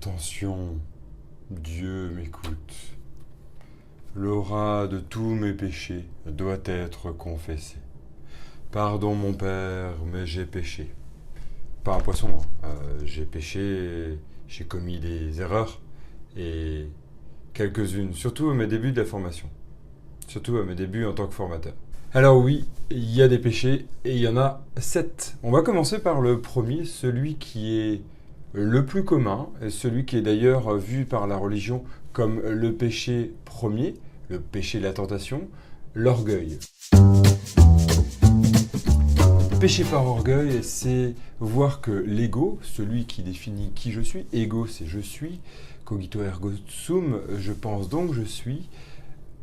Attention, Dieu m'écoute. L'aura de tous mes péchés doit être confessée. Pardon mon Père, mais j'ai péché. Pas un poisson, hein. J'ai péché, j'ai commis des erreurs, et quelques-unes, surtout à mes débuts de la formation. Surtout à mes débuts en tant que formateur. Alors oui, il y a des péchés, et il y en a 7. On va commencer par le premier, celui qui est le plus commun, et celui qui est d'ailleurs vu par la religion comme le péché premier, le péché de la tentation, l'orgueil. Péché par orgueil, c'est voir que l'ego, celui qui définit qui je suis, ego c'est je suis, cogito ergo sum, je pense donc je suis,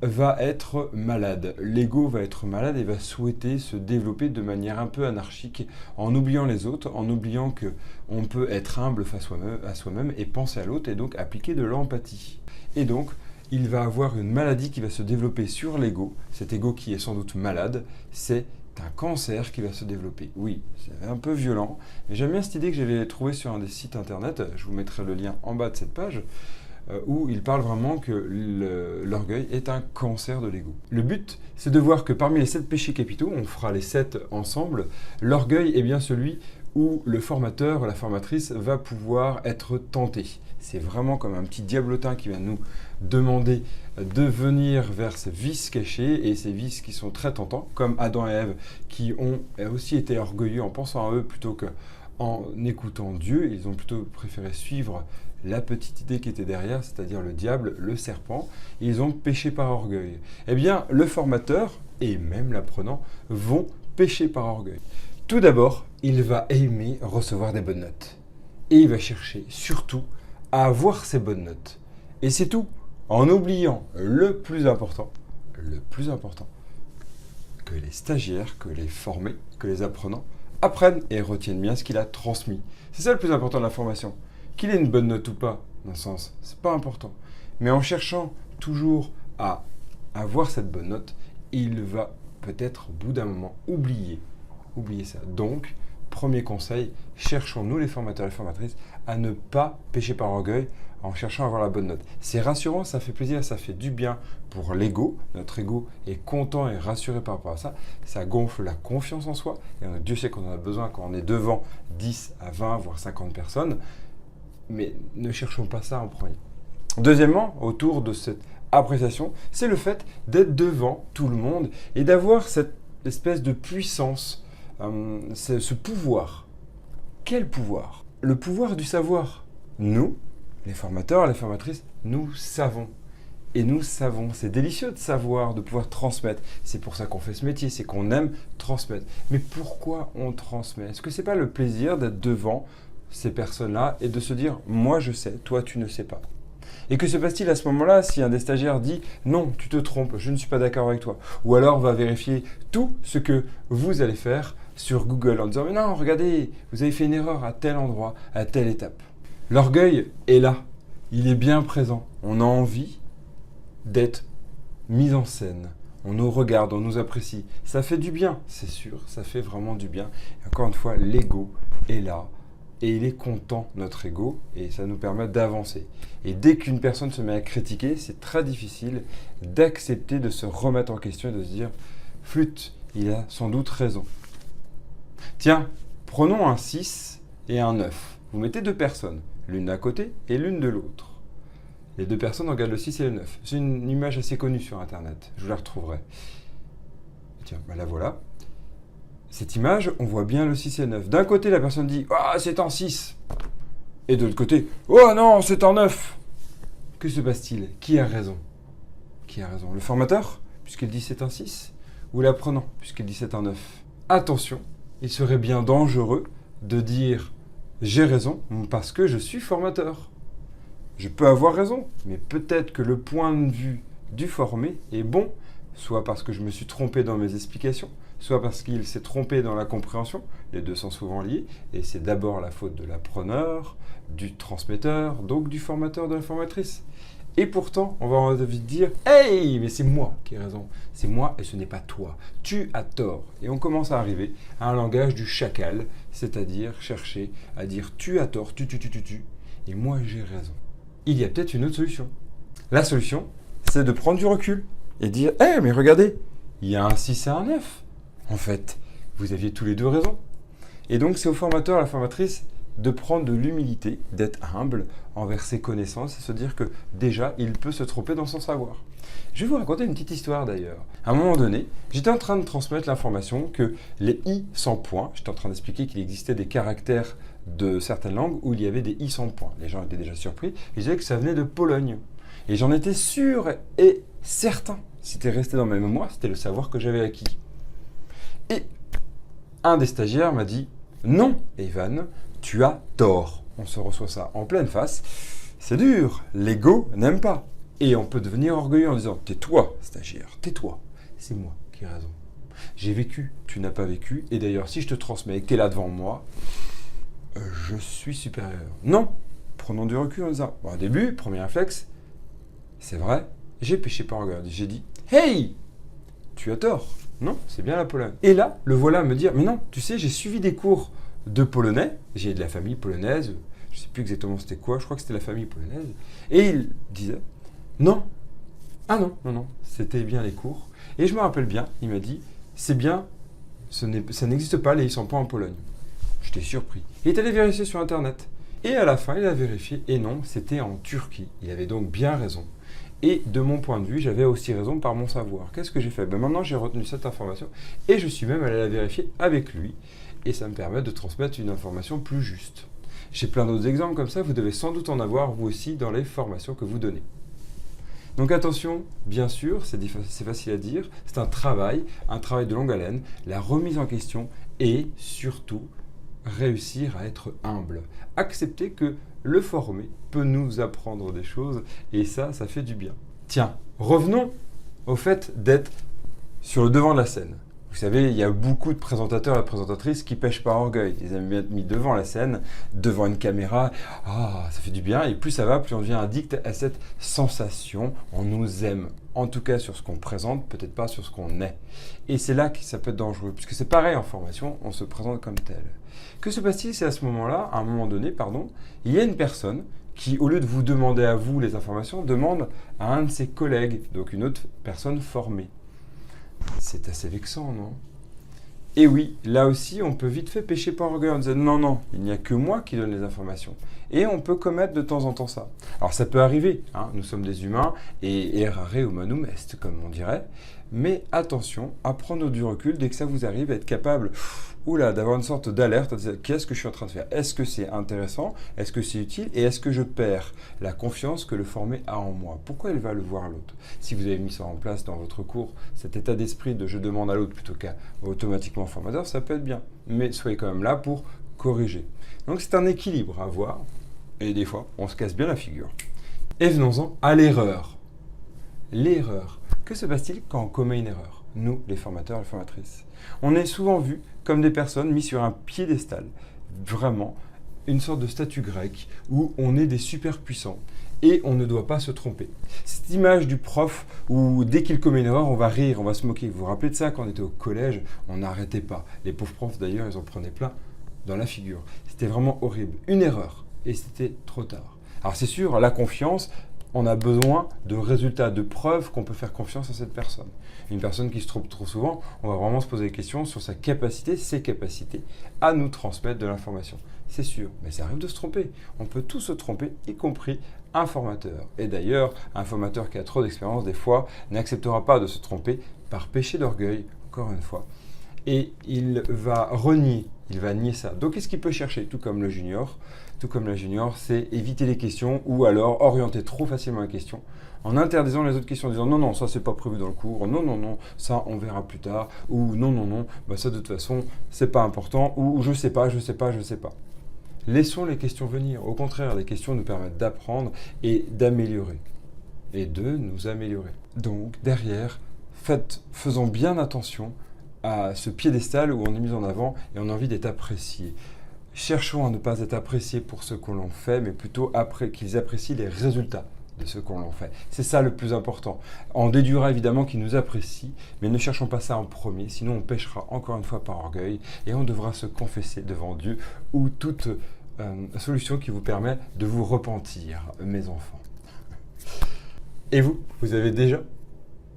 va être malade. L'ego va être malade et va souhaiter se développer de manière un peu anarchique, en oubliant les autres, en oubliant qu'on peut être humble face à soi-même et penser à l'autre et donc appliquer de l'empathie. Et donc, il va avoir une maladie qui va se développer sur l'ego. Cet ego qui est sans doute malade, c'est un cancer qui va se développer. Oui, c'est un peu violent, mais j'aime bien cette idée que j'avais trouvée sur un des sites internet, je vous mettrai le lien en bas de cette page, où il parle vraiment que l'orgueil est un cancer de l'ego. Le but, c'est de voir que parmi les 7 péchés capitaux, on fera les 7 ensemble, l'orgueil est bien celui où le formateur, la formatrice, va pouvoir être tenté. C'est vraiment comme un petit diablotin qui va nous demander de venir vers ces vices cachés, et ces vices qui sont très tentants, comme Adam et Ève, qui ont aussi été orgueilleux en pensant à eux plutôt qu'en écoutant Dieu. Ils ont plutôt préféré suivre la petite idée qui était derrière, c'est-à-dire le diable, le serpent. Ils ont péché par orgueil. Eh bien, le formateur, et même l'apprenant, vont pécher par orgueil. Tout d'abord, il va aimer recevoir des bonnes notes. Et il va chercher, surtout, à avoir ces bonnes notes. Et c'est tout, en oubliant le plus important, que les stagiaires, que les formés, que les apprenants apprennent et retiennent bien ce qu'il a transmis. C'est ça le plus important de la formation. Qu'il ait une bonne note ou pas, dans ce sens, c'est pas important. Mais en cherchant toujours à avoir cette bonne note, il va peut-être au bout d'un moment oublier ça. Donc, premier conseil, cherchons, nous les formateurs et les formatrices, à ne pas pécher par orgueil en cherchant à avoir la bonne note. C'est rassurant, ça fait plaisir, ça fait du bien pour l'ego. Notre ego est content et rassuré par rapport à ça. Ça gonfle la confiance en soi. Et Dieu sait qu'on en a besoin quand on est devant 10 à 20, voire 50 personnes. Mais ne cherchons pas ça en premier. Deuxièmement, autour de cette appréciation, c'est le fait d'être devant tout le monde et d'avoir cette espèce de puissance, ce pouvoir. Quel pouvoir? Le pouvoir du savoir. Nous, les formateurs, les formatrices, nous savons. Et nous savons, c'est délicieux de savoir, de pouvoir transmettre. C'est pour ça qu'on fait ce métier, c'est qu'on aime transmettre. Mais pourquoi on transmet? Est-ce que c'est pas le plaisir d'être devant ces personnes-là et de se dire « moi je sais, toi tu ne sais pas ». Et que se passe-t-il à ce moment-là si un des stagiaires dit « non, tu te trompes, je ne suis pas d'accord avec toi ». Ou alors va vérifier tout ce que vous allez faire sur Google en disant « mais non, regardez, vous avez fait une erreur à tel endroit, à telle étape ». L'orgueil est là, il est bien présent. On a envie d'être mis en scène. On nous regarde, on nous apprécie. Ça fait du bien, c'est sûr, ça fait vraiment du bien. Et encore une fois, l'ego est là. Et il est content, notre ego, et ça nous permet d'avancer. Et dès qu'une personne se met à critiquer, c'est très difficile d'accepter de se remettre en question et de se dire « flûte, il a sans doute raison ». Tiens, prenons un 6 et un 9. Vous mettez 2 personnes, l'une d'un côté et l'une de l'autre. Les 2 personnes regardent le 6 et le 9. C'est une image assez connue sur Internet, je vous la retrouverai. Tiens, ben la voilà. Cette image, on voit bien le 6 et le 9. D'un côté, la personne dit « ah, c'est un 6 ». Et de l'autre côté « oh non, c'est un 9 ». Que se passe-t-il? Qui a raison? Qui a raison? Le formateur, puisqu'il dit c'est un 6, ou l'apprenant, puisqu'il dit c'est un 9? Attention, il serait bien dangereux de dire « j'ai raison parce que je suis formateur ». Je peux avoir raison, mais peut-être que le point de vue du formé est bon, soit parce que je me suis trompé dans mes explications, soit parce qu'il s'est trompé dans la compréhension, les deux sont souvent liés, et c'est d'abord la faute de l'appreneur, du transmetteur, donc du formateur, de la formatrice. Et pourtant, on va envie de dire « hey, mais c'est moi qui ai raison, c'est moi et ce n'est pas toi, tu as tort ». Et on commence à arriver à un langage du chacal, c'est-à-dire chercher à dire « tu as tort, tu ». et moi j'ai raison. Il y a peut-être une autre solution. La solution, c'est de prendre du recul et dire « Eh, mais regardez, il y a un 6 et un 9. En fait, vous aviez tous les deux raison. » Et donc, c'est au formateur, à la formatrice, de prendre de l'humilité, d'être humble envers ses connaissances et se dire que déjà, il peut se tromper dans son savoir. Je vais vous raconter une petite histoire d'ailleurs. À un moment donné, j'étais en train de transmettre l'information que les i sans point, j'étais en train d'expliquer qu'il existait des caractères de certaines langues où il y avait des i sans point. Les gens étaient déjà surpris, ils disaient que ça venait de Pologne. Et j'en étais sûr et certain. C'était resté dans ma mémoire, c'était le savoir que j'avais acquis. Et un des stagiaires m'a dit « Non, Evan, tu as tort. » On se reçoit ça en pleine face. C'est dur, l'ego n'aime pas. Et on peut devenir orgueilleux en disant « Tais-toi, stagiaire, tais-toi. C'est moi qui ai raison. J'ai vécu, tu n'as pas vécu. Et d'ailleurs, si je te transmets et que tu es là devant moi, je suis supérieur. » Non, prenons du recul en disant « Au début, premier réflexe, c'est vrai, j'ai péché par orgueil. » J'ai dit « Hey, tu as tort. Non, c'est bien la Pologne. » Et là, le voilà à me dire « Mais non, tu sais, j'ai suivi des cours de polonais. J'ai de la famille polonaise. Je ne sais plus exactement c'était quoi. Je crois que c'était la famille polonaise. » Et il disait « Non. Ah non, non, non. C'était bien les cours. » Et je me rappelle bien, il m'a dit « C'est bien, ça n'existe pas les i sans point en Pologne. » J'étais surpris. Il est allé vérifier sur Internet. Et à la fin, il a vérifié. Et non, c'était en Turquie. Il avait donc bien raison. Et de mon point de vue, j'avais aussi raison par mon savoir. Qu'est-ce que j'ai fait? Maintenant, j'ai retenu cette information et je suis même allé la vérifier avec lui. Et ça me permet de transmettre une information plus juste. J'ai plein d'autres exemples comme ça. Vous devez sans doute en avoir, vous aussi, dans les formations que vous donnez. Donc attention, bien sûr, c'est facile à dire. C'est un travail de longue haleine. La remise en question et surtout, réussir à être humble. Accepter que le formé peut nous apprendre des choses et ça fait du bien. Tiens, revenons au fait d'être sur le devant de la scène. Vous savez, il y a beaucoup de présentateurs et de présentatrices qui pêchent par orgueil. Ils aiment bien être mis devant la scène, devant une caméra. Ah, ça fait du bien. Et plus ça va, plus on devient addict à cette sensation. On nous aime. En tout cas sur ce qu'on présente, peut-être pas sur ce qu'on est. Et c'est là que ça peut être dangereux. Puisque c'est pareil en formation, on se présente comme tel. Que se passe-t-il si à ce moment-là, à un moment donné, il y a une personne qui, au lieu de vous demander à vous les informations, demande à un de ses collègues, donc une autre personne formée. C'est assez vexant, non? Et oui, là aussi, on peut vite fait pécher par orgueil en disant non, non, il n'y a que moi qui donne les informations. Et on peut commettre de temps en temps ça. Alors ça peut arriver, hein, nous sommes des humains et errare humanum est, comme on dirait. Mais attention à prendre du recul dès que ça vous arrive, à être capable d'avoir une sorte d'alerte, à dire qu'est-ce que je suis en train de faire? Est-ce que c'est intéressant? Est-ce que c'est utile? Et est-ce que je perds la confiance que le formé a en moi? Pourquoi il va le voir à l'autre? Si vous avez mis ça en place dans votre cours, cet état d'esprit de je demande à l'autre plutôt qu'à automatiquement formateur, ça peut être bien. Mais soyez quand même là pour corriger. Donc c'est un équilibre à avoir. Et des fois, on se casse bien la figure. Et venons-en à l'erreur. L'erreur. Que se passe-t-il quand on commet une erreur? Nous, les formateurs et les formatrices. On est souvent vus comme des personnes mises sur un piédestal. Vraiment, une sorte de statue grecque où on est des super puissants. Et on ne doit pas se tromper. Cette image du prof où dès qu'il commet une erreur, on va rire, on va se moquer. Vous vous rappelez de ça quand on était au collège? On n'arrêtait pas. Les pauvres profs d'ailleurs, ils en prenaient plein dans la figure. C'était vraiment horrible. Une erreur. Et c'était trop tard. Alors c'est sûr, la confiance, on a besoin de résultats, de preuves qu'on peut faire confiance à cette personne. Une personne qui se trompe trop souvent, on va vraiment se poser des questions sur sa capacité, ses capacités à nous transmettre de l'information. C'est sûr, mais ça arrive de se tromper. On peut tous se tromper, y compris un formateur. Et d'ailleurs, un formateur qui a trop d'expérience, des fois, n'acceptera pas de se tromper par péché d'orgueil, encore une fois. Et il va renier, il va nier ça. Donc, qu'est-ce qu'il peut chercher? Tout comme le junior, c'est éviter les questions ou alors orienter trop facilement la question en interdisant les autres questions, en disant non, non, ça c'est pas prévu dans le cours, non, non, non, ça on verra plus tard, ou non, non, non, bah, ça de toute façon c'est pas important, ou je sais pas. Laissons les questions venir. Au contraire, les questions nous permettent d'apprendre et d'améliorer. Et de nous améliorer. Donc, derrière, faisons bien attention à ce piédestal où on est mis en avant et on a envie d'être apprécié. Cherchons à ne pas être appréciés pour ce qu'on l'on fait, mais plutôt qu'ils apprécient les résultats de ce qu'on l'on fait. C'est ça le plus important. On déduira évidemment qu'ils nous apprécient, mais ne cherchons pas ça en premier, sinon on pêchera encore une fois par orgueil et on devra se confesser devant Dieu ou toute solution qui vous permet de vous repentir, mes enfants. Et vous avez déjà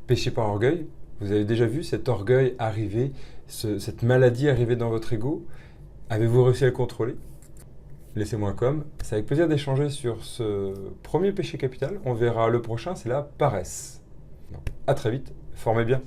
péché par orgueil? Vous avez déjà vu cet orgueil arriver, cette maladie arriver dans votre ego? Avez-vous réussi à le contrôler? Laissez-moi comme. C'est avec plaisir d'échanger sur ce premier péché capital. On verra le prochain, c'est la paresse. Donc, à très vite. Formez bien.